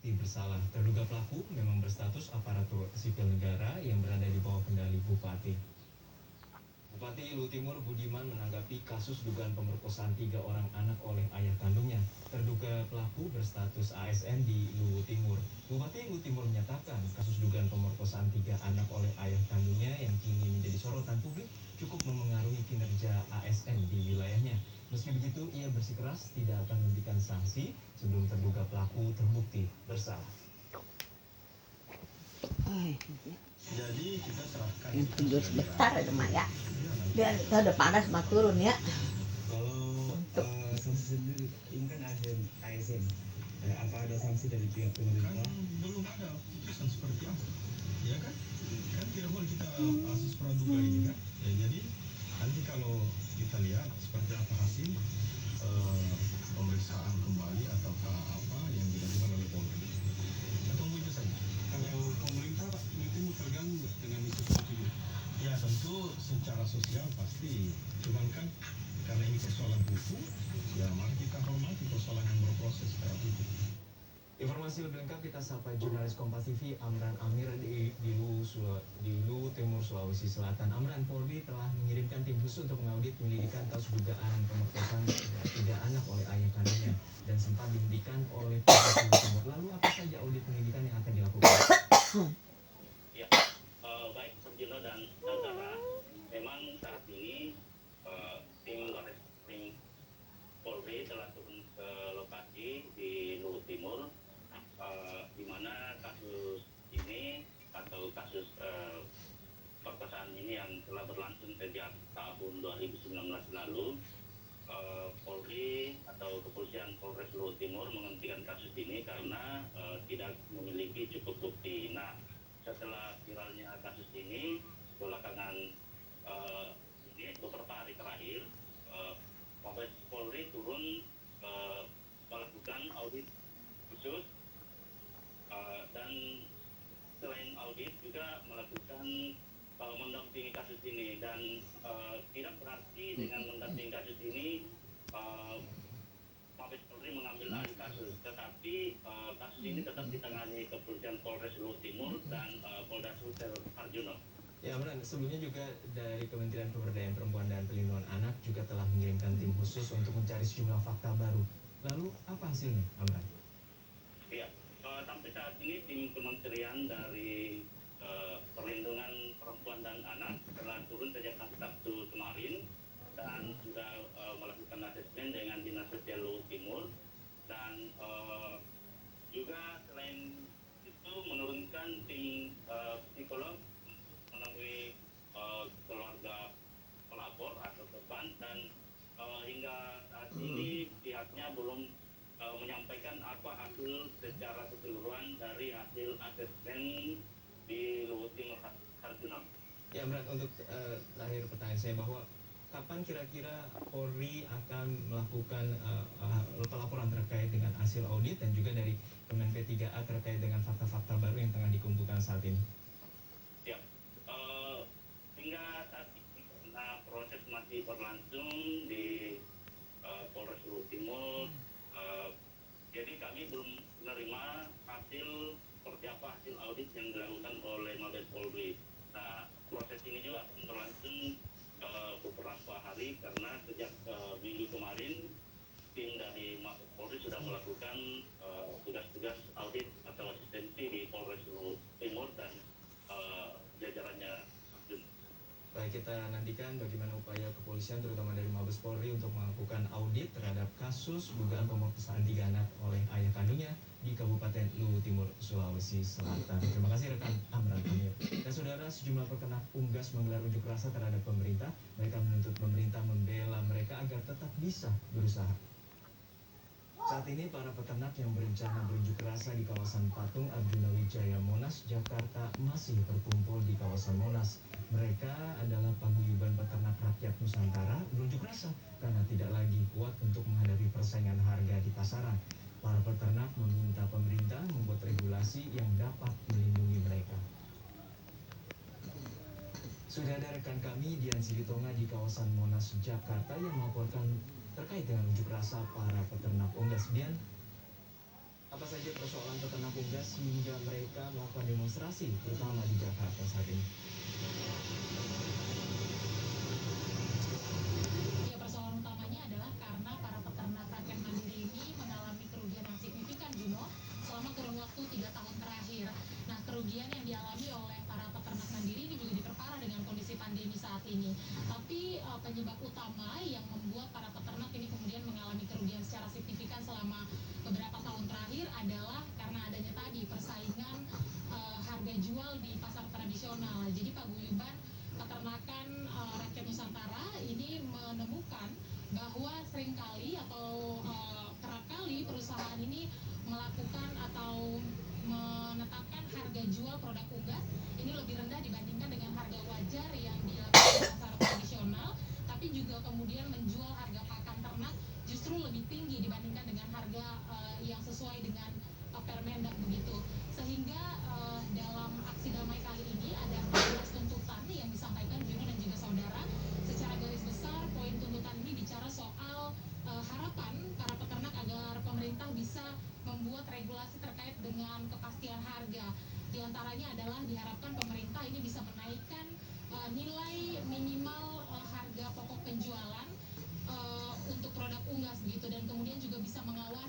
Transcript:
bersalah. Terduga pelaku memang berstatus aparatur sipil negara yang berada di bawah kendali bupati. Bupati Luwu Timur Budiman menanggapi kasus dugaan pemerkosaan 3 orang anak oleh ayah kandungnya. Terduga pelaku berstatus ASN di Luwu Timur. Bupati Luwu Timur menyatakan kasus dugaan pemerkosaan 3 anak oleh ayah kandungnya yang kini menjadi sorotan publik cukup memengaruhi kinerja ASN di wilayahnya. Meski begitu, ia bersikeras tidak akan memberikan sanksi sebelum terduga pelaku terbukti bersalah. Jadi kita serahkan yang tidur sebentar aja mak ya, biar kita udah panas mak turun ya. Kalau sanksi sendiri ini kan ada ASN, apa ada sanksi dari pihak kan pemerintah? belum ada putusan seperti apa, ya kan? Kan tidak boleh kita kasus praduga ini kan. Ya, jadi nanti kalau kita lihat seperti apa hasil pemeriksaan kembali ataukah apa yang dilakukan oleh Polri. Kita tunggu itu saja. Kalau pemerintah itu terganggu dengan itu seperti itu. Ya tentu secara sosial pasti, cuman kan karena ini persoalan hukum, ya mari kita hormati persoalan yang berproses secara hukum. Informasi lebih lengkap kita sapa jurnalis Kompas TV Amran Amir di Luwu Timur Sulawesi Selatan. Amran, Polri telah mengirimkan tim khusus untuk mengaudit penyelidikan kasus dugaan pemerkosaan 3 anak oleh ayah kandungnya dan sempat dihentikan oleh Polres Luwu Timur. Lalu apa saja audit penyelidikan yang akan dilakukan? Ya, baik Sarjino dan saudara, memang saat ini tim Barreskrim Polri telah turun ke lokasi di Luwu Timur, di mana kasus ini atau kasus perkosaan ini yang telah berlangsung sejak tahun 2019 lalu. Polri atau kepolisian Polres Luwu Timur menghentikan kasus ini karena tidak memiliki cukup bukti. Nah, setelah viralnya kasus ini belakangan ini beberapa hari terakhir, Mabes Polri turun melakukan audit khusus dan selain audit juga melakukan mendampingi kasus ini, dan tidak berarti dengan mendampingi kasus ini Mabes Polri mengambil alih kasus, tetapi kasus ini tetap ditangani kepolisian Polres Luwu Timur dan Polda Sulsel Arjuno. Ya, Amran, sebelumnya juga dari Kementerian Pemberdayaan Perempuan dan Perlindungan Anak juga telah mengirimkan tim khusus untuk mencari sejumlah fakta baru. Lalu apa hasilnya, Amran? Ya, sampai saat ini tim kementerian dari Perlindungan Perempuan dan Anak telah turun sejak Sabtu kemarin dan sudah melakukan asesmen dengan Dinas Sosial Luwu Timur, dan juga selain itu menurunkan tim psikolog menemui keluarga pelapor atau korban, dan hingga saat ini pihaknya belum menyampaikan apa hasil secara keseluruhan dari hasil asesmen di Luwu Timur Arjuna. Ya, Amran, untuk terakhir pertanyaan saya bahwa kapan kira-kira Polri akan melakukan pelaporan terkait dengan hasil audit dan juga dari Kemen P3A terkait dengan fakta-fakta baru yang tengah dikumpulkan saat ini? Ya, hingga saat ini karena proses masih berlangsung di Polres Luwu Timur, jadi kami belum menerima hasil seperti apa hasil audit yang dilakukan oleh Mabes Polri. Nah, proses ini juga akan berlangsung beberapa hari karena sejak minggu kemarin tim dari Mabes Polri sudah melakukan tugas-tugas audit atau asistensi di Polres Luwu Timur dan jajarannya. Baik, kita nantikan bagaimana upaya kepolisian terutama dari Mabes Polri untuk melakukan audit terhadap kasus dugaan pemerkosaan 3 anak oleh ayah kandungnya di Kabupaten Luwu Timur, Sulawesi Selatan. Terima kasih rekan Amran Amir. Dan saudara, sejumlah peternak unggas menggelar unjuk rasa terhadap pemerintah. Mereka menuntut pemerintah membela mereka agar tetap bisa berusaha. Saat ini para peternak yang berencana berunjuk rasa di kawasan Patung Arjuna Wijaya Monas, Jakarta masih berkumpul di kawasan Monas. Mereka adalah paguyuban peternak rakyat Nusantara berunjuk rasa karena tidak lagi kuat untuk menghadapi persaingan harga di pasaran. Para peternak meminta pemerintah membuat regulasi yang dapat melindungi mereka. Sudah ada rekan kami Dian Silitonga di kawasan Monas, Jakarta yang melaporkan terkait dengan unjuk rasa para peternak unggas. Dian, apa apa saja persoalan peternak unggas hingga mereka melakukan demonstrasi, terutama di Jakarta saat ini? Ya, persoalan utamanya adalah karena para peternak rakyat mandiri ini mengalami kerugian yang signifikan, Juno, selama kurun waktu 3 tahun terakhir. Nah, kerugian yang dialami oleh para peternak mandiri ini juga diperparah dengan kondisi pandemi saat ini. Tapi penyebab utama yang membuat para peternak ini kemudian mengalami kerugian secara signifikan selama beberapa tahun terakhir adalah karena adanya tadi persaingan harga jual di pasar tradisional. Jadi paguyuban peternakan rakyat Nusantara ini menemukan bahwa seringkali atau kerap kali perusahaan ini melakukan atau menetapkan harga jual produk unggas ini lebih rendah dibandingkan dengan harga wajar yang dilakukan di pasar tradisional, tapi juga kemudian menjual harga pakan ternak justru lebih tinggi dibandingkan dengan harga yang sesuai dengan Permendak begitu. Sehingga dalam aksi damai kali ini ada 14 tuntutan yang disampaikan Juno dan juga saudara. Secara garis besar poin tuntutan ini bicara soal harapan para peternak agar pemerintah bisa membuat regulasi terkait dengan kepastian harga. Di antaranya adalah diharapkan pemerintah ini bisa menaikkan nilai minimal harga pokok penjualan untuk produk unggas begitu, dan kemudian juga bisa mengawal